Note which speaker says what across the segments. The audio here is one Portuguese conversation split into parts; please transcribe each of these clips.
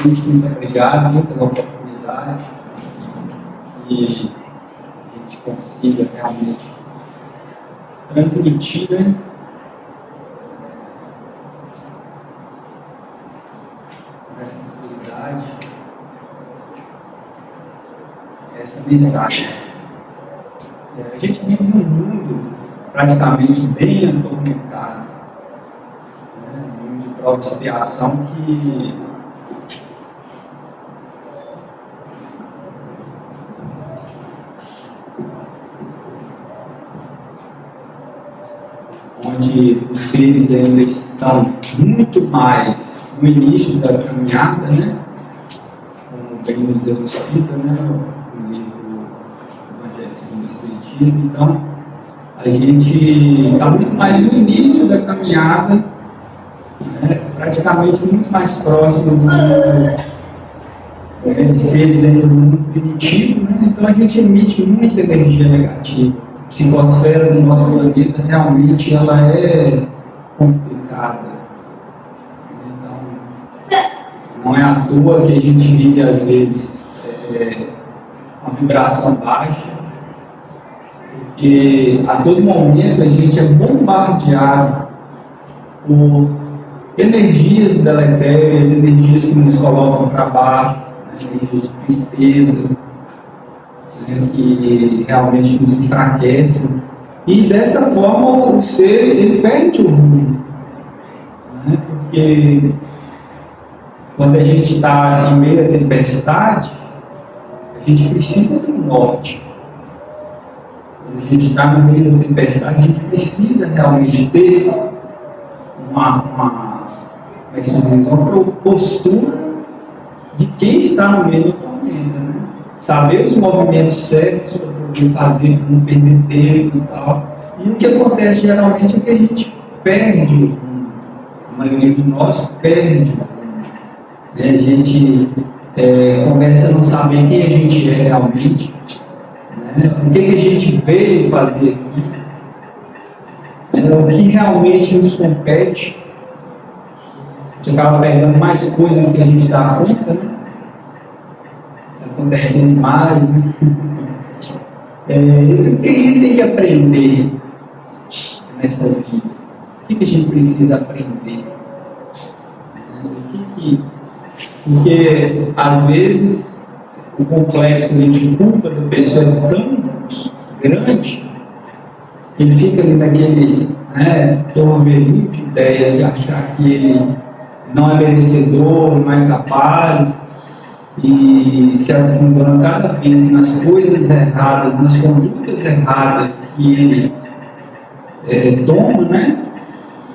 Speaker 1: Primeiramente, muito obrigado, pela oportunidade e a gente consiga realmente transmitir, né, com responsabilidade essa mensagem. A gente vive num mundo praticamente bem atormentado, né, um mundo de prova e expiação que onde os seres ainda estão muito mais no início da caminhada, né? Como bem nos elucida, né? O livro do Evangelho segundo o Espiritismo. Então, a gente está muito mais no início da caminhada, né? Praticamente muito mais próximo do mundo, de seres ainda do mundo primitivo, né? Então, a gente emite muita energia negativa. A psicosfera do nosso planeta realmente ela é complicada. Então, não é à toa que a gente vive às vezes uma vibração baixa, porque a todo momento a gente é bombardeado por energias deletérias, energias que nos colocam para baixo, energias de tristeza, que realmente nos enfraquecem, e dessa forma o ser ele perde o rumo, né? Porque quando a gente está em meio à tempestade, a gente precisa do norte. Quando a gente está no meio da tempestade, a gente precisa realmente ter uma postura de quem está no meio do tormento, né? Saber os movimentos certos para poder fazer, para não perder tempo e tal. E o que acontece geralmente é que a gente perde, a maioria de nós perde, né? A gente começa a não saber quem a gente é realmente, né? O que a gente veio fazer aqui, né? O que realmente nos compete. A gente acaba pegando mais coisa do que a gente dá conta, né? Acontecendo mais, né? O que a gente tem que aprender nessa vida? O que a gente precisa aprender? Porque às vezes o complexo de culpa da pessoa é tão grande que ele fica ali naquele torvelinho de ideias de achar que ele não é merecedor, não é capaz, e se afundando cada vez nas coisas erradas, nas condutas erradas que ele toma, né,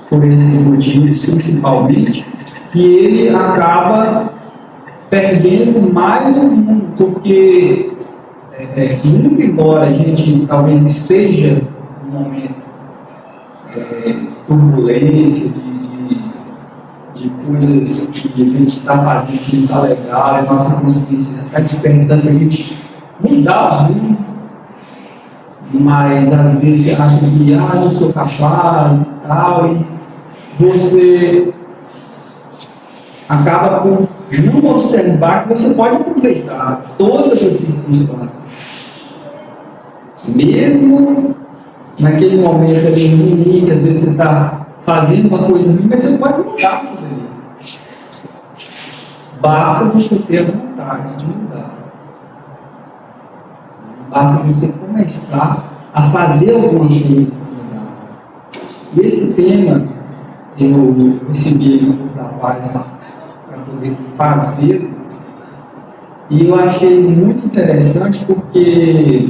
Speaker 1: por esses motivos principalmente, que ele acaba perdendo mais o mundo, porque muito embora a gente talvez esteja num momento de turbulência, de coisas que a gente está fazendo que não está legal, a nossa consciência está despertando a gente mudar o mundo, mas às vezes você acha que não sou capaz e tal, e você acaba por não observar que você pode aproveitar todas as circunstâncias, mesmo naquele momento ali ruim, que às vezes você está fazendo uma coisa ruim, mas você pode mudar tudo ali. Basta você ter a vontade de mudar. Basta você começar a fazer alguma coisa para mudar. E esse tema eu recebi da paz para poder fazer, e eu achei muito interessante porque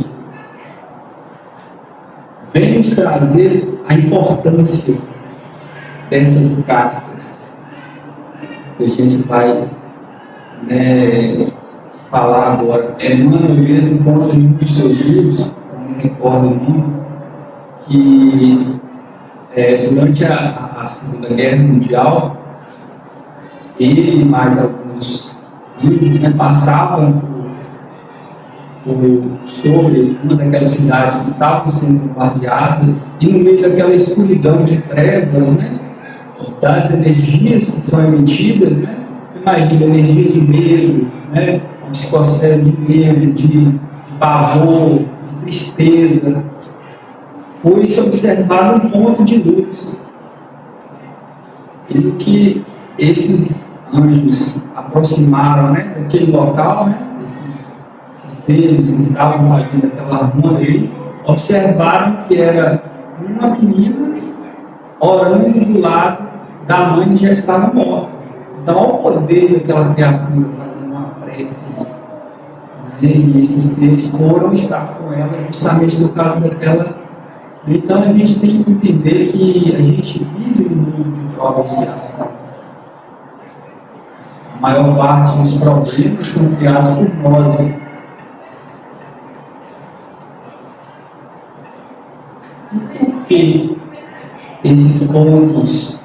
Speaker 1: vem nos trazer a importância dessas cartas que a gente vai falar agora. Emmanuel mesmo conta em um dos seus livros, não me recordo o nome, que durante a Segunda Guerra Mundial, ele e mais alguns livros passavam sobre uma daquelas cidades que estavam sendo bombardeadas, e no meio daquela escuridão de trevas, das energias que são emitidas, imagina, energias de medo, né? Uma psicosfera de medo, de pavor, de tristeza. Foi-se observado um ponto de luz. E o que esses anjos aproximaram, né, daquele local, né, esses seres que estavam fazendo aquela ronda aí, observaram que era uma menina orando do lado da mãe que já estava morta. Então, ao poder daquela criatura fazendo uma prece, né, e esses seres foram estar com ela justamente por causa daquela. Então, a gente tem que entender que a gente vive num mundo de prova e expiação. A maior parte dos problemas são criados por nós. E por que esses pontos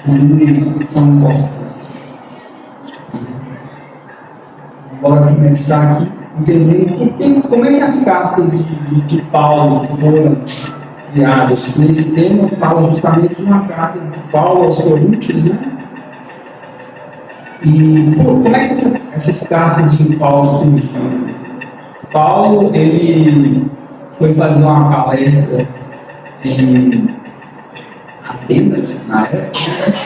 Speaker 1: de luz são importantes? Bora começar aqui entendendo como é que as cartas de Paulo foram criadas. Nesse tema fala justamente de uma carta de Paulo aos Coríntios, né? E como é que essas cartas de Paulo surgiram? Paulo, ele foi fazer uma palestra em Atenas, na época,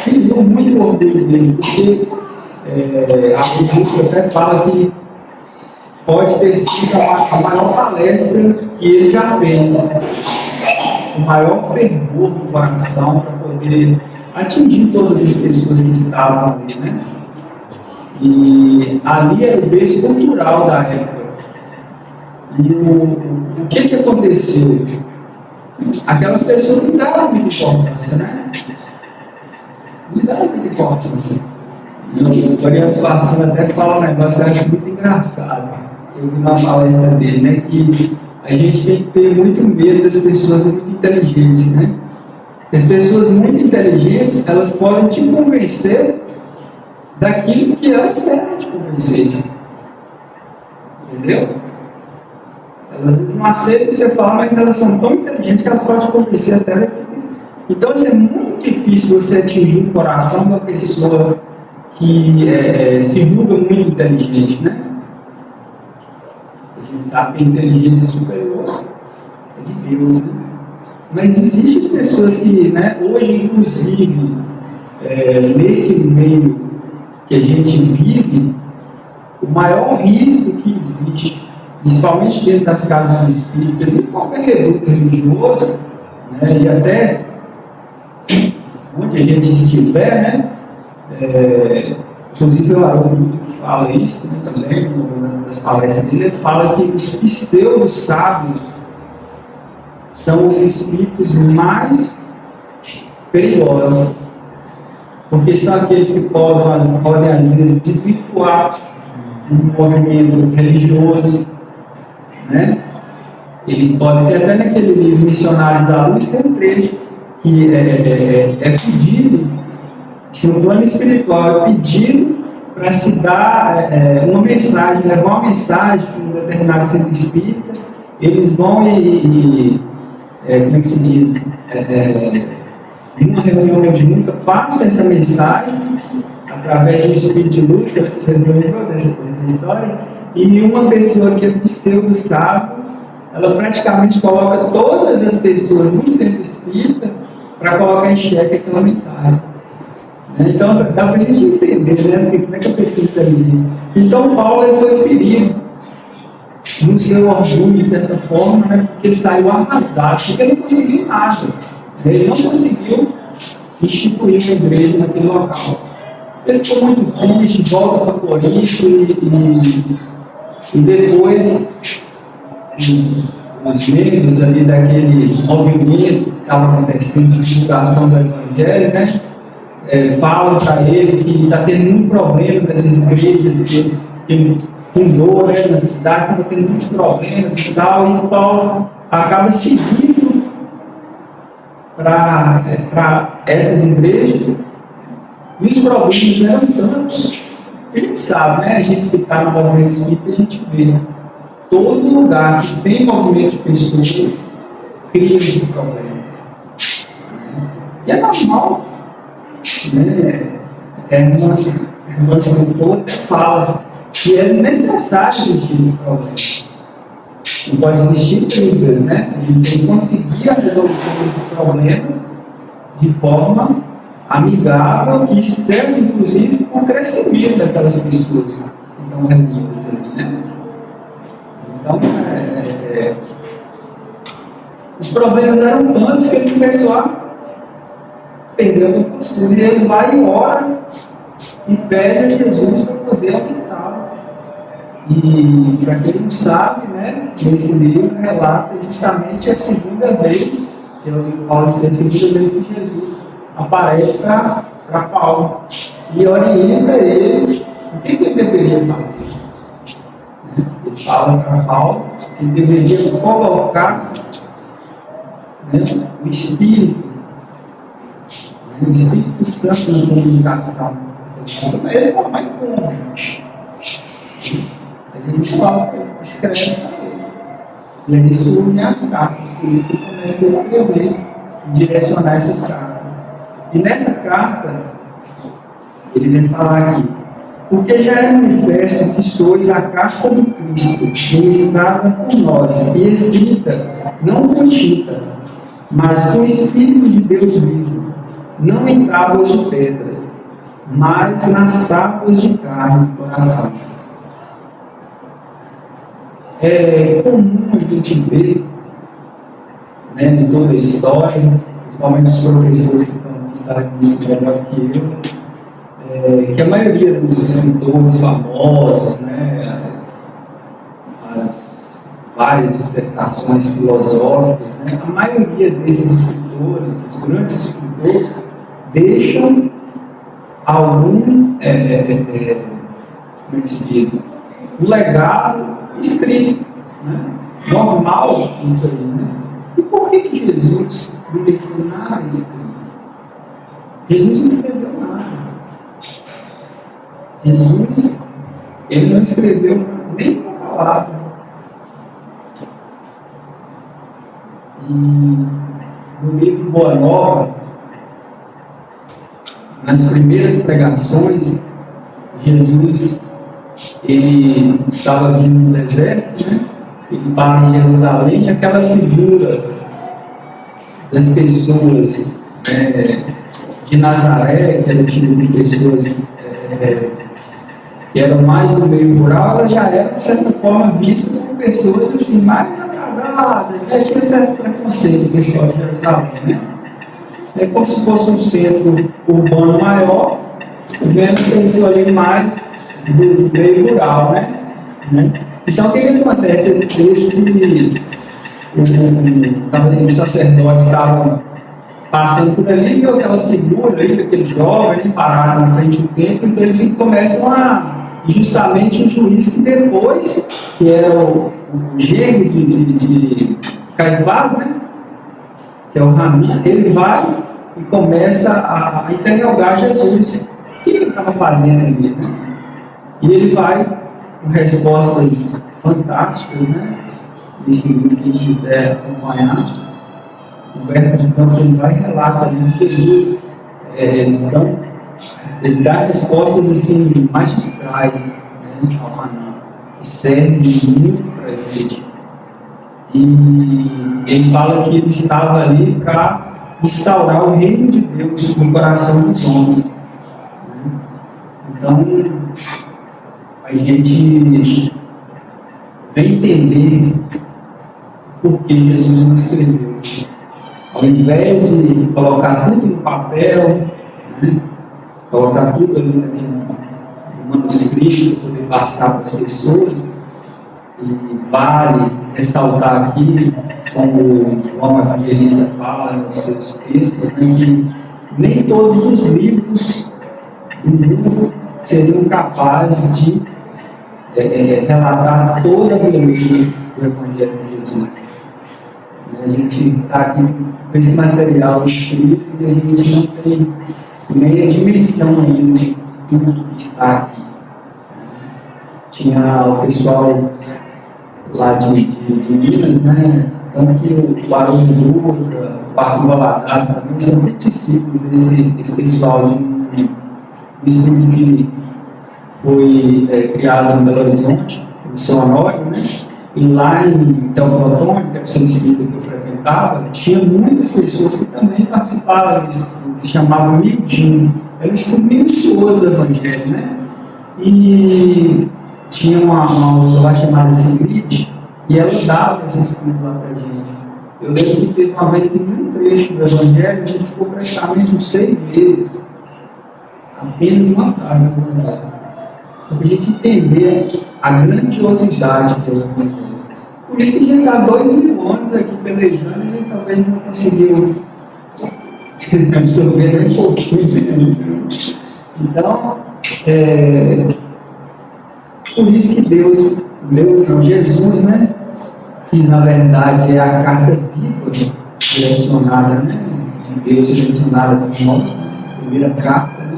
Speaker 1: e deu muito orgulho dele, porque a Bíblia até fala que pode ter sido a maior palestra que ele já fez, o maior fervor do coração para poder atingir todas as pessoas que estavam ali, né? E ali era o berço cultural da época. E o que aconteceu? Aquelas pessoas não davam muita importância, né? Não davam muita importância. O Oriente Passando até fala um negócio que eu acho muito engraçado. Eu vi uma palestra dele, né? Que a gente tem que ter muito medo das pessoas muito inteligentes, né? As pessoas muito inteligentes, elas podem te convencer daquilo que elas querem te convencer. Entendeu? Elas não aceitam o que você fala, mas elas são tão inteligentes que elas podem te convencer até daquilo. Então, é muito difícil você atingir o coração de uma pessoa que se julga muito inteligente, né? A gente sabe que a inteligência superior é de Deus, né? Mas existem pessoas que, né, hoje, inclusive, nesse meio que a gente vive, o maior risco que existe, principalmente dentro das casas espíritas, em qualquer reduto religioso, né, e até onde a gente estiver, né, inclusive o Haroldo que fala isso, né, também, nas palestras dele, ele fala que os pseudos sábios são os espíritos mais perigosos, porque são aqueles que podem às vezes desvirtuar um movimento religioso, né? Eles podem ter, até naquele livro Missionários da Luz, tem um trecho que é pedido, se no plano espiritual é pedido para se dar uma mensagem, levar uma mensagem para um determinado centro espírita, eles vão como é que se diz? Em uma reunião mediúnica, passa essa mensagem através de um espírito de luz, vocês lembram dessa história? E uma pessoa que é pseudo sábio, ela praticamente coloca todas as pessoas no centro espírita para colocar em xeque aquela mensagem. Então, dá para a gente entender, né? Como é que a pessoa está ali. Então, Paulo ele foi ferido no seu orgulho, de certa forma, né? Porque ele saiu arrasado, porque ele não conseguiu nada. Ele não conseguiu instituir uma igreja naquele local. Ele ficou muito triste, volta para Corinto e depois os membros ali daquele movimento que estava acontecendo de divulgação do Evangelho, né? Falam para ele que está tendo um problema com essas igrejas que ele fundou, né, na cidade, estava tendo muitos problemas e tal, e Paulo acaba seguindo para essas igrejas, e os problemas eram tantos. A gente sabe, né? A gente que está no movimento espírita, a gente vê todo lugar que tem movimento de pessoas cria problemas. E é normal, né? o escritor fala que é necessário existir esse problema. Não pode existir brigas, né? A gente tem que conseguir a resolução desses problemas de forma amigável, que serve inclusive para o crescimento daquelas pessoas que estão reunidas ali, né? Então, os problemas eram tantos que ele começou a perder a postura. E ele vai e ora e pede a Jesus para poder aumentá-lo. E para quem não sabe, né, nesse livro relata justamente a segunda vez, que eu falo assim, a segunda vez que Jesus aparece para Paulo e orienta ele o que ele deveria fazer. Ele fala para Paulo que ele deveria colocar, né, o Espírito Santo na comunicação. Ele fala, mas como? Eles falam, escreve para ele. E aí surgem as cartas, por isso ele começa a escrever, direcionar essas cartas. E nessa carta, ele vem falar aqui, porque já é manifesto que sois a carta de Cristo, ministrada por nós, e escrita, não com tinta, mas com o Espírito de Deus vivo, não em tábuas de pedra, mas nas tábuas de carne do coração. É comum a gente ver, né, em toda a história, principalmente os professores que estão aqui melhor que eu, que a maioria dos escritores famosos, né, as várias dissertações filosóficas, né, a maioria desses escritores, os grandes escritores, deixam algum, como é que se diz, um legado escrito, né? Normal isso aí, né? E por que Jesus não deixou nada escrito? Jesus não escreveu nada. Jesus, ele não escreveu nem uma palavra. E no livro Boa Nova, nas primeiras pregações, Jesus, ele estava vindo no deserto, né? Ele para em Jerusalém, e aquela figura das pessoas de Nazaré, que era o tipo de pessoas que eram mais do meio rural, elas já eram, de certa forma, vistas como pessoas assim, mais atrasadas, já tinha certo preconceito do pessoal de Jerusalém, né? É como se fosse um centro urbano maior, vendo pessoas ali mais do meio rural, né? Então, o que acontece? Os sacerdotes estavam passando por ali, viu aquela figura ali, daquele jovem, parado na frente do templo, então eles começam justamente o juiz que depois, que era o gêmeo de Caifás, né? Que é o Rabi, ele vai e começa a interrogar Jesus. O que ele estava fazendo ali, né? E ele vai com respostas fantásticas, né? Isso que quem quiser acompanhar, Humberto de Campos, ele vai e relata ali que Jesus, então, ele dá respostas assim, magistrais, né, ao Maná, que servem muito para a gente. E ele fala que ele estava ali para instaurar o reino de Deus no coração dos homens. Então, a gente vem entender por que Jesus não escreveu. Ao invés de colocar tudo no papel, né, colocar tudo ali no manuscrito para poder passar para as pessoas, e vale ressaltar aqui, como o João Evangelista fala nos seus textos, né, que nem todos os livros do mundo seriam capazes de relatar toda a beleza do Evangelho de Jesus. A gente está aqui com esse material escrito e a gente não tem nem a dimensão ainda de tudo que está aqui. Tinha o pessoal lá de Minas, né? Tanto que o Barão Dutra, o Parque Valadares também são muito discípulos desse pessoal de um estudo que foi criado em Belo Horizonte, no seu Honório, né? E lá em Teoflotone, que é o centro espírita que eu frequentava, tinha muitas pessoas que também participavam disso, que chamavam miudinho. Era um estudo minucioso do Evangelho, né? E tinha uma outra lá chamada Sigrid, e ela dava esse estudo lá pra gente. Eu lembro que teve uma vez que num trecho do Evangelho a gente ficou praticamente uns 6 meses, apenas uma tarde no Evangelho, para a gente entender a grandiosidade que é o Evangelho. Por isso que a gente está 2.000 anos aqui pelejando e a gente talvez não conseguiu absorver nem um pouquinho dele. Então, por isso que Deus, Jesus, né? Que na verdade é a carta viva direcionada, né? De Deus direcionada para nós, a primeira carta, né?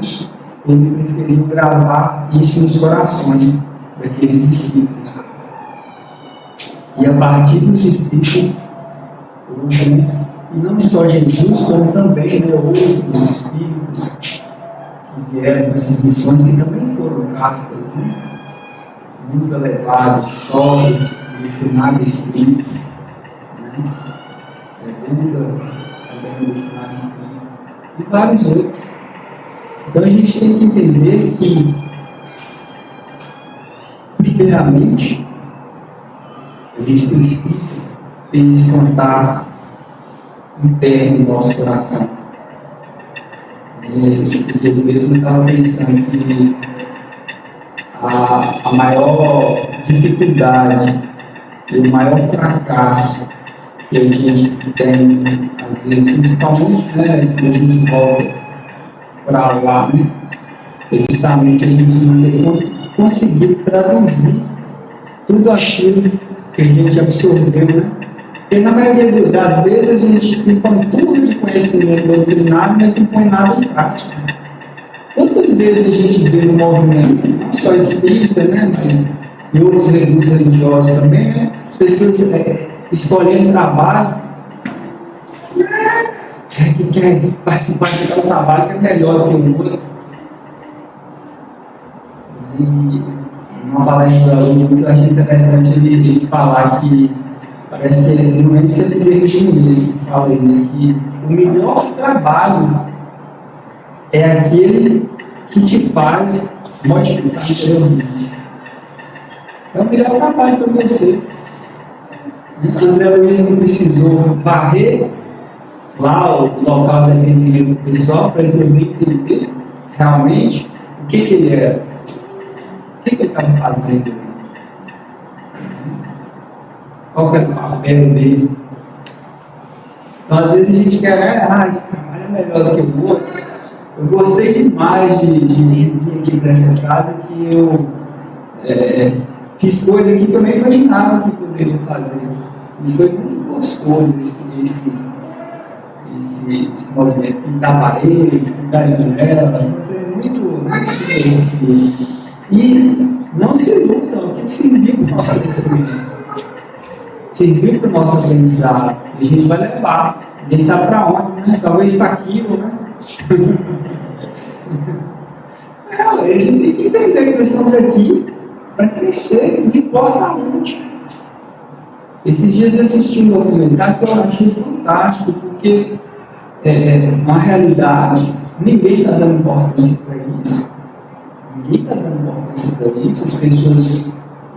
Speaker 1: Ele preferiu gravar isso nos corações daqueles discípulos. E a partir dos discípulos, e não só Jesus, como também, né, outros espíritos que vieram com essas missões, que também foram cartas, né? Muito elevadas, sólidas, nada espírito, né? Buda, também nada espírito, e vários outros. Então a gente tem que entender que, primeiramente, a gente precisa ter esse contato interno no nosso coração. E às vezes eu estava pensando que a maior dificuldade e o maior fracasso que a gente tem, às vezes, principalmente, né, quando a gente volta para lá, né, é justamente a gente não ter conseguido traduzir tudo aquilo que a gente absorveu, né? Porque na maioria das vezes a gente se põe tudo de conhecimento doutrinário, mas não põe nada em prática. Quantas vezes a gente vê no movimento, não só espírita, né, mas e outros religiosos também, né? As pessoas escolhendo trabalho, que quer participar de um trabalho que é melhor do que o outro. E uma palestra muito interessante ele falar que parece que ele não é se dizer que fala isso, que o melhor trabalho é aquele que te faz modificar interiormente. É o melhor trabalho para você. André Luiz não precisou varrer lá o local de atendimento do pessoal para ele entender realmente o que ele era, o que ele estava fazendo, qual que era o papel dele. Então, às vezes a gente quer, esse trabalho é melhor do que o outro. Eu gostei demais de vir aqui para essa casa, que eu fiz coisas aqui que eu nem imaginava que poderia fazer. E foi muito gostoso esse movimento, pintar parede, pintar janela, foi muito divertido. E não se lutam, porque serviu para o nosso crescimento, serviu para o nosso aprendizado. E a gente vai levar, ninguém sabe para onde, né? Talvez para aquilo, né? A gente tem que entender que nós estamos aqui para crescer, não importa onde. Esses dias eu assisti um documentário que eu achei fantástico, porque na realidade ninguém está dando importância para isso. Ninguém está dando importância para isso. As pessoas,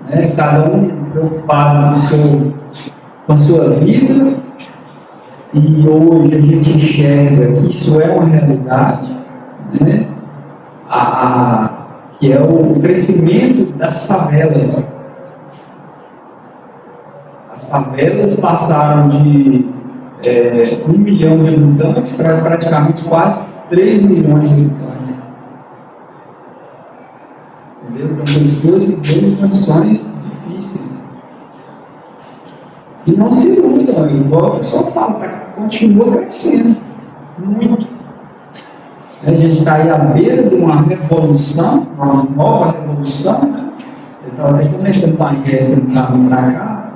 Speaker 1: né, cada um preocupado com a sua vida, e hoje a gente enxerga que isso é uma realidade, né? Que é o crescimento das favelas. As favelas passaram de 1 milhão de habitantes para praticamente quase 3 milhões de habitantes. Entendeu? Então, pessoas vivendo em condições difíceis. E não se iludam, igual o pessoal fala, continua crescendo muito. A gente está aí à beira de uma revolução, uma nova revolução, né? Eu estava até começando com a Jéssica no caminho para cá,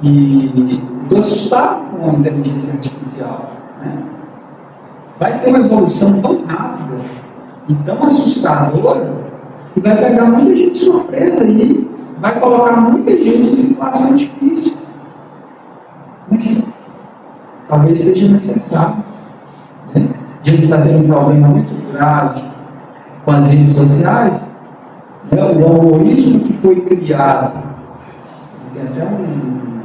Speaker 1: e estou assustado com a inteligência artificial, né? Vai ter uma evolução tão rápida e tão assustadora E vai pegar muita gente de surpresa aí, vai colocar muita gente em situação difícil. Mas talvez seja necessário. Né? A gente está tendo um problema muito grave com as redes sociais, né? O algoritmo que foi criado, tem até um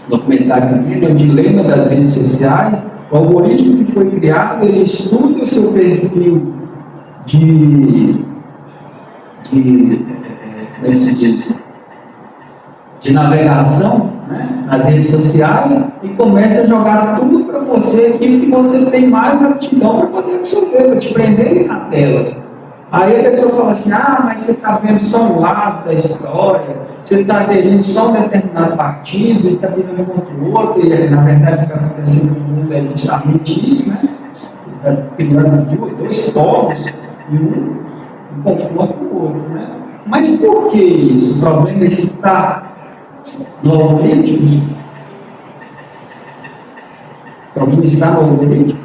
Speaker 1: documentário também, o dilema das redes sociais. O algoritmo que foi criado, ele estuda o seu perfil de como é que se diz? De navegação, né, nas redes sociais, e começa a jogar tudo para você, aquilo que você tem mais aptidão para poder absorver, para te prender ali na tela. Aí a pessoa fala assim: mas você está vendo só um lado da história, você está aderindo só a um determinado partido e está virando contra o outro, e na verdade o que está acontecendo no mundo é justamente isso, né? Está criando dois povos e um confronto com o outro, né? Mas por que isso? O problema está no algoritmo? O problema está no algoritmo?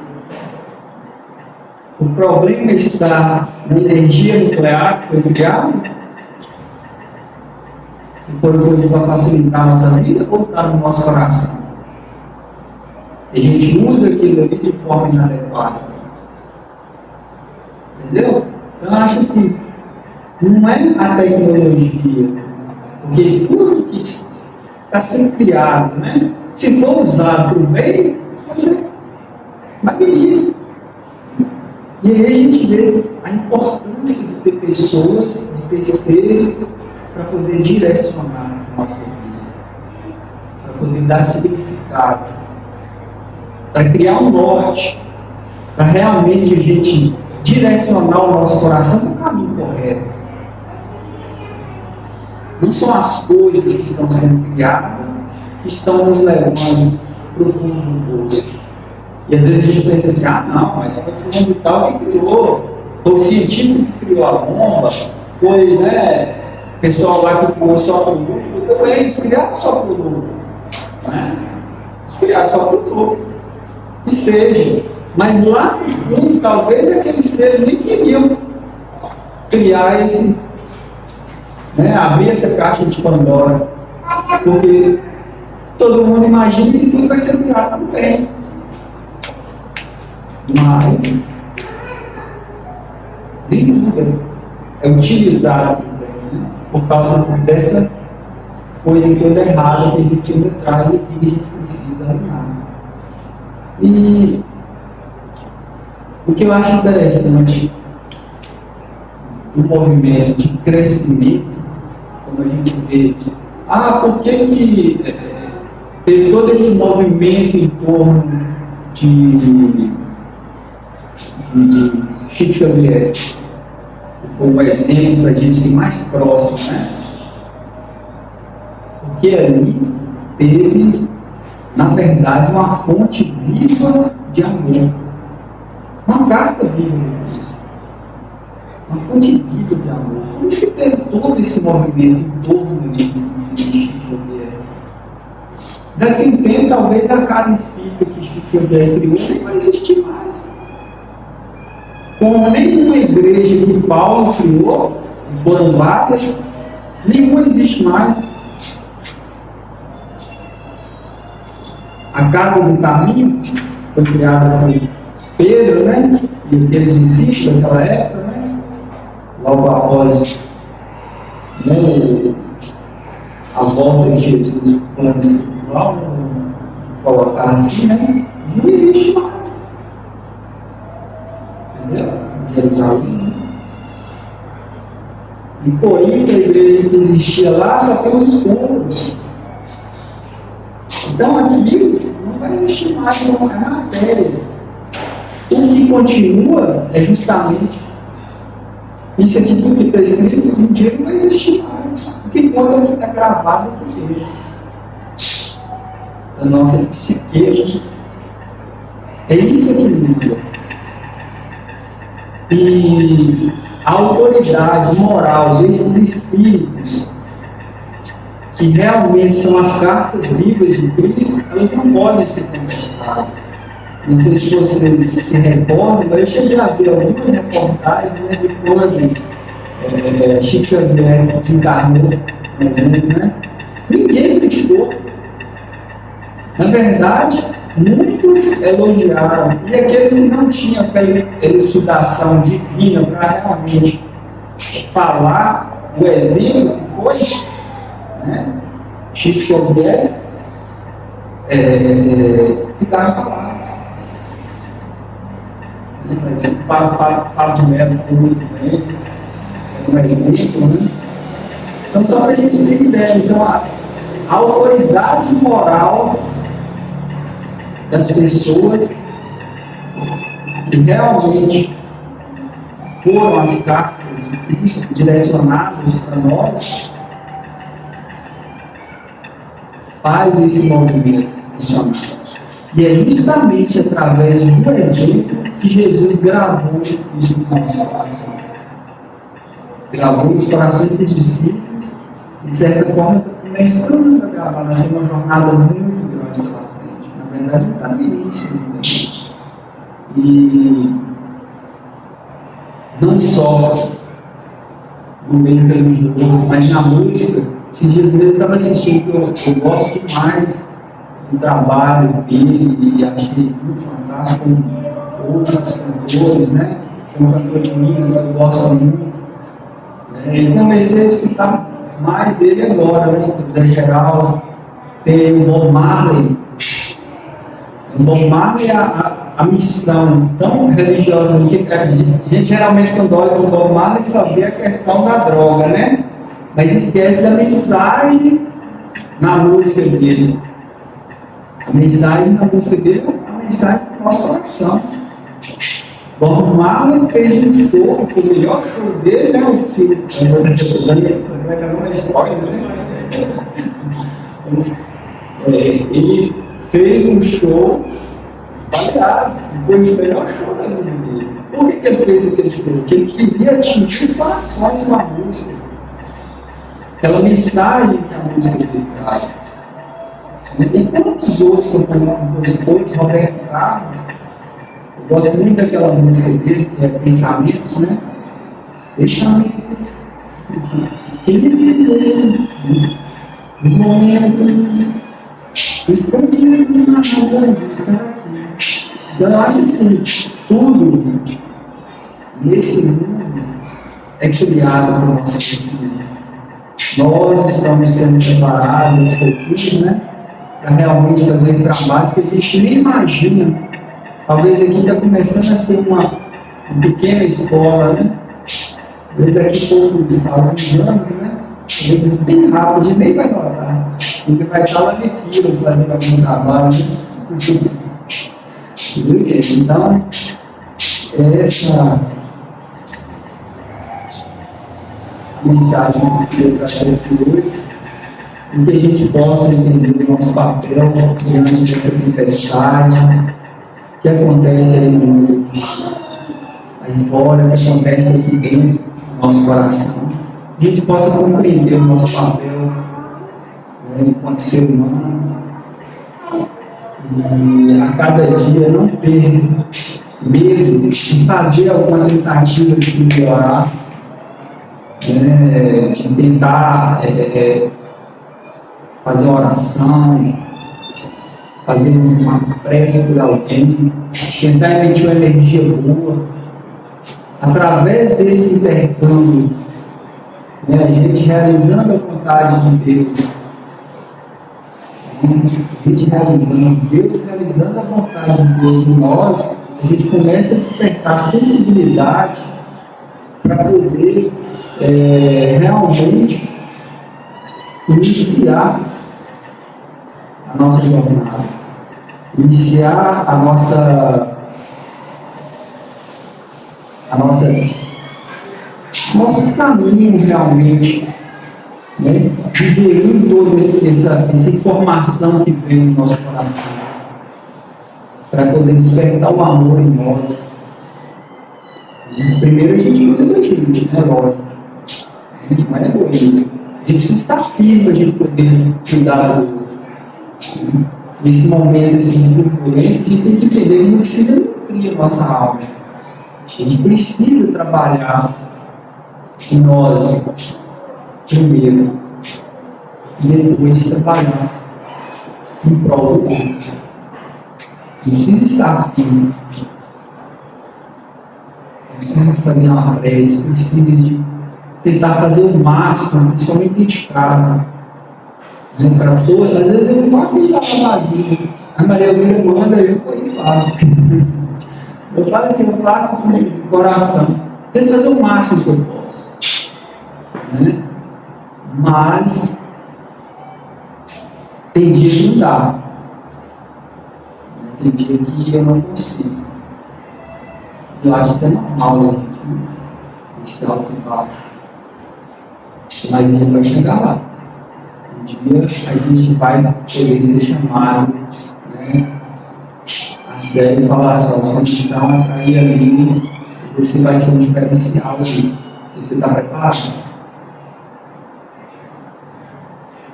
Speaker 1: O problema está na energia nuclear que foi criada? E foi coisa para facilitar a nossa vida, ou está no nosso coração? E a gente usa aquilo ali de forma inadequada. Entendeu? Então, eu acho assim, não é a tecnologia, porque tudo que está sendo criado, né? Se for usado para o bem, você vai ganhar. E aí a gente vê a importância de ter pessoas, de terceiros, para poder direcionar a nossa vida, para poder dar significado, para criar um norte, para realmente a gente direcionar o nosso coração no caminho correto. Não são as coisas que estão sendo criadas que estão nos levando para o fundo do poço. E às vezes a gente pensa assim: não, mas foi o fulano de tal que criou, foi o cientista que criou a bomba, foi, né, o pessoal lá que criou só para o lucro. Tudo bem, eles criaram só para o lucro, né? Eles criaram só para o lucro. Que seja. Mas lá no fundo, talvez aqueles três nem queriam criar esse, né, abrir essa caixa de Pandora, porque todo mundo imagina que tudo vai ser criado também. Mas nem tudo é utilizado, né, por causa dessa coisa toda errada que a gente ainda traz e que a gente precisa alinhar. E o que eu acho interessante do movimento de crescimento, como a gente vê, por que teve todo esse movimento em torno de Chico Xavier, foi um exemplo para a gente ser mais próximo, né? Porque ali teve, na verdade, uma fonte viva de amor. Uma carta viva de Cristo. Uma fonte viva de amor. Por isso que teve todo esse movimento em torno do livro de Chico Xavier. Daqui a um tempo, talvez a casa espírita que Chico Xavier criou nem vai existir mais. Como nenhuma igreja que Paulo criou, foram várias, nenhuma existe mais. A casa do caminho foi criada por Pedro, né? E aqueles discípulos daquela época, né? Logo após, né, a volta de Jesus no plano espiritual, colocar assim, né? Não existe mais. Entendeu? Jerusalém. E Corinto, a igreja que existia lá, só tem os escombros. Então aquilo não vai existir mais, não é matéria. O que continua é justamente isso aqui, tudo que está escrito, um dia não vai existir mais. Porque quando ele está gravado por Deus, a nossa psique, é isso que muda. E a autoridade moral, esses espíritos que realmente são as cartas vivas de Cristo, elas não podem ser contestadas. Não sei se vocês se recordam, mas eu cheguei a ver algumas reportagens, né, de coisas Chico Xavier desencarnou, por exemplo, né? Ninguém criticou. Na verdade, muitos elogiaram, e aqueles que não tinham aquela elucidação divina para realmente falar o exemplo que foi, né? Chico Xavier ficaram calados. Mas o Fábio Melo foi muito bem, é um exemplo, né? Então, só para a gente ter ideia, então, a autoridade moral das pessoas que realmente foram as cartas de Cristo direcionadas para nós, faz esse movimento funcionar. E é justamente através do exemplo que Jesus gravou isso nos nossos corações. Gravou nos corações dos discípulos, e de certa forma está começando a gravar, mas é uma jornada muito grande pela frente. Na verdade, está no início. E não só no meio religioso, mas na música. Esses dias mesmo eu estava assistindo, eu gosto demais do trabalho dele e achei muito fantástico com outros cantores, né? Como cantor de Minas, eu gosto muito. E comecei a escutar mais dele agora, né? O Zé Geraldo, tem o Bob Marley. O Bob Marley, a missão tão religiosa que a gente geralmente quando olha para o Bob Marley só vê a questão da droga, né? Mas esquece da mensagem na música dele. A mensagem na música dele é a mensagem do nosso coração. Bob Marley fez um show, o melhor show dele é o filme. Não é spoiler, né? Ele fez um show baseado, foi o melhor show da vida dele. Por que ele fez aquele show? Porque ele queria atingir corações com a música. Aquela mensagem que a música dele traz. Tem tantos outros compositores, Roberto Carlos. Eu gosto muito daquela música dele, que é Pensamentos, né? Pensamentos. Os momentos escondidos na rua de estar aqui. Então eu acho assim, tudo nesse mundo é criado por nossa cultura. Nós estamos sendo preparados aos pouquinhos, né? Para realmente fazer um trabalho que a gente nem imagina. Talvez aqui está começando a ser uma pequena escola, né? Talvez daqui a alguns anos, né? Bem rápido, a gente nem vai notar. A gente vai estar lá no Quilo fazendo algum trabalho, né? Então, essa mensagem que eu trazer aqui hoje, e que a gente possa entender o nosso papel diante dessa tempestade que acontece aí no mundo, aí fora, que acontece aqui dentro do nosso coração. A gente possa compreender o nosso papel, né, enquanto ser humano, e a cada dia não ter medo de fazer alguma tentativa de melhorar, né, de tentar fazer uma oração, fazer uma prece por alguém, tentar emitir uma energia boa. Através desse intercâmbio, né, a gente realizando a vontade de Deus, a gente realizando, Deus realizando a vontade de Deus em nós, a gente começa a despertar sensibilidade para poder realmente iniciar a nossa jornada, iniciar nosso caminho realmente, né? Digerir toda essa informação que vem no nosso coração, para poder despertar o amor em nós. Primeiro a gente cuida da gente, né? Lógico. Não é egoísmo. A gente precisa estar firme para a gente poder cuidar do outro. Nesse momento assim, de turbulência, a gente tem que entender que a gente precisa nutrir a nossa alma. A gente precisa trabalhar que nós, primeiro, depois trabalhar em prol do outro. Não precisa estar firme, não precisa fazer uma prece, precisa de tentar fazer o máximo, principalmente dentro de casa. Para todos, às vezes eu não faço lavar vazio. A Maria William manda, eu faço. Eu faço assim de coração. Tento fazer o máximo que eu posso. Né? Mas tem dia que não dá. Tem dia que eu não consigo. Eu acho que isso é normal, né? Esse alto e baixo. Mas ele vai chegar lá. Um dia a gente vai poder ser chamado, né, a sério, e falar assim: sua missão é ir ali, e você vai ser um diferencial ali. Você está preparado?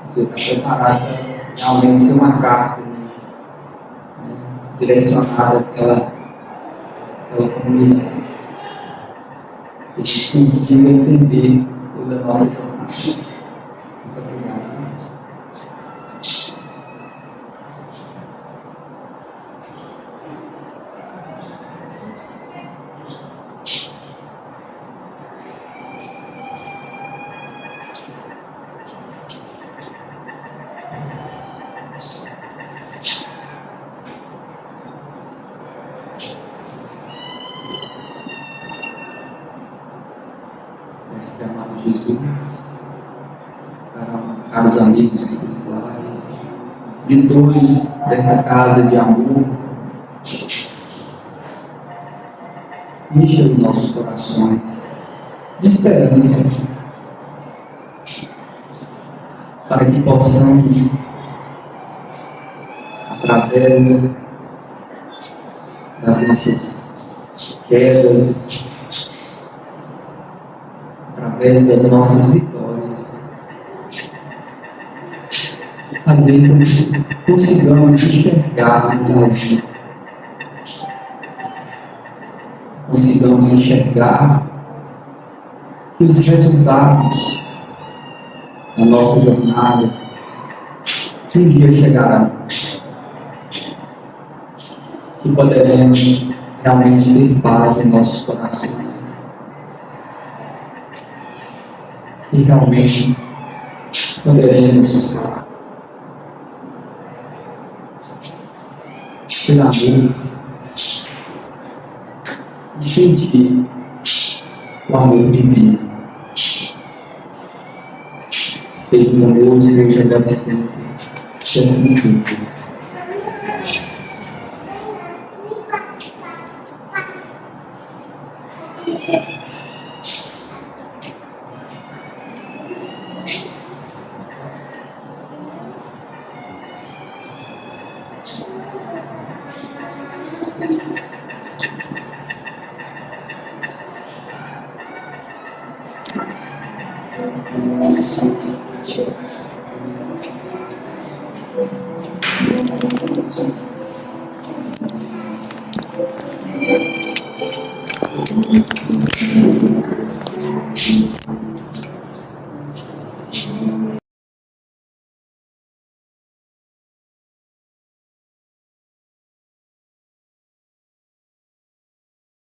Speaker 1: Você está preparado para realmente ser uma carta, né, direcionada àquela comunidade. A gente precisa entender toda a nossa formação. Jesus, para os amigos espirituais, de todos dessa casa de amor, encha os nossos corações de esperança, para que possamos, através das nossas quedas, através das nossas vitórias, fazer com que consigamos enxergar mais além. Consigamos enxergar que os resultados da nossa jornada um dia chegarão. Que poderemos realmente ter paz em nossos corações. E realmente poderemos ter amor e sentir o amor divino. Esteja conosco e hoje agora sempre, sempre junto. Thank you.